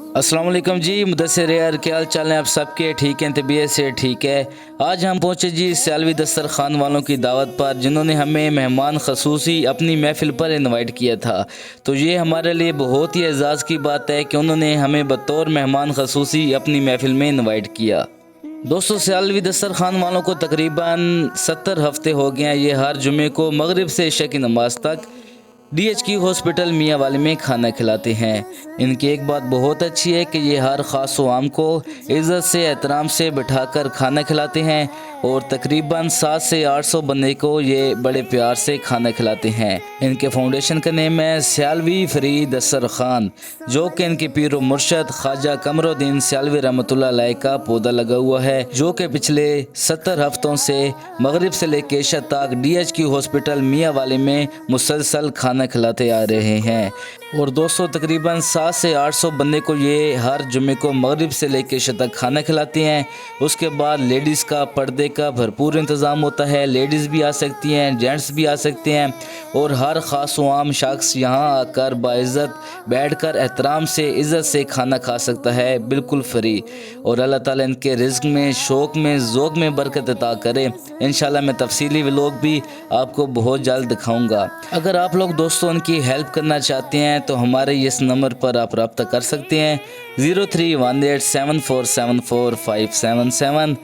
अस्सलाम वालेकुम जी, मुदस्सिर यार क्या हाल चाल है? आप सबके ठीक हैं? तबीयत से ठीक है? आज हम पहुंचे जी सयालवी दस्तरखान वालों की दावत पर, जिन्होंने हमें मेहमान खसूसी अपनी महफ़िल पर इनवाइट किया था। तो ये हमारे लिए बहुत ही एजाज़ की बात है कि उन्होंने हमें बतौर मेहमान खसूसी अपनी महफ़िल में इनवाइट किया। दोस्तों, सयालवी दस्तरखान वालों को तकरीबन 70 हफ्ते हो गए हैं। ये हर जुमे को मगरिब से इशा की नमाज तक DHQ हॉस्पिटल मियाँ वाली में खाना खिलाते हैं। इनकी एक बात बहुत अच्छी है कि ये हर ख़ास व आम को इज़्ज़त से एहतराम से बिठाकर खाना खिलाते हैं और तकरीबन 700 से 800 बंदे को ये बड़े प्यार से खाना खिलाते हैं। इनके फाउंडेशन का नेम है सयालवी फ्री दस्तरखान, जो कि इनके पीर व मुर्शद ख्वाजा कमरुद्दीन सयालवी रहमतुल्लाह अलैह का पौधा लगा हुआ है, जो कि पिछले 70 हफ्तों से मगरिब से लेकर इशा तक DHQ हॉस्पिटल मियाँ वाली में मुसलसल खाना खिलाते आ रहे हैं। और दोस्तों, तकरीबन 700 से 800 बंदे को ये हर जुमे को मगरिब से लेकर इशा तक खाना खिलाते हैं। उसके बाद लेडीज़ का पर्दे का भरपूर इंतज़ाम होता है। लेडीज़ भी आ सकती हैं, जेंट्स भी आ सकते हैं और हर ख़ास व आम शख्स यहाँ आकर बाइज़्ज़त बैठकर एहतराम से इज़्ज़त से खाना खा सकता है, बिल्कुल फ्री। और अल्लाह ताला इनके रिज़्क़ में, शौक़ में, ज़ौक़ में बरकत अता करे। इंशाल्लाह मैं तफसीली व्लॉग भी आपको बहुत जल्द दिखाऊँगा। अगर आप लोग दोस्तों उनकी हेल्प करना चाहते हैं तो हमारे इस नंबर पर आप रब्ता कर सकते हैं 03187474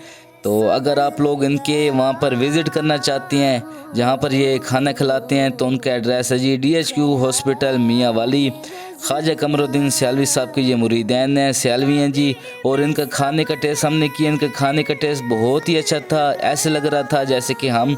तो अगर आप लोग इनके वहाँ पर विज़िट करना चाहते हैं जहाँ पर ये खाना खिलाते हैं तो उनका एड्रेस है जी DHQ हॉस्पिटल मियाँ वाली। ख्वाजा कमरुद्दीन सयालवी साहब के ये मुरीदैन हैं, सयालवी हैं जी। और इनका खाने का टेस्ट हमने किया, इनका खाने का टेस्ट बहुत ही अच्छा था। ऐसे लग रहा था जैसे कि हम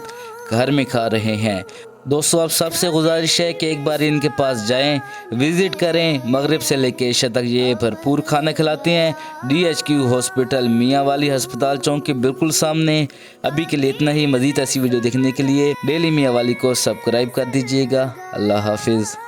घर में खा रहे हैं। दोस्तों, आप सबसे गुजारिश है कि एक बार इनके पास जाएं, विज़िट करें। मगरिब से लेकर इशा तक ये भरपूर खाना खिलाते हैं। DHQ हॉस्पिटल मियाँ वाली हस्पताल चौक के बिल्कुल सामने। अभी के लिए इतना ही। मज़ीद ऐसी वीडियो देखने के लिए डेली मियाँ वाली को सब्सक्राइब कर दीजिएगा। अल्लाह हाफिज़।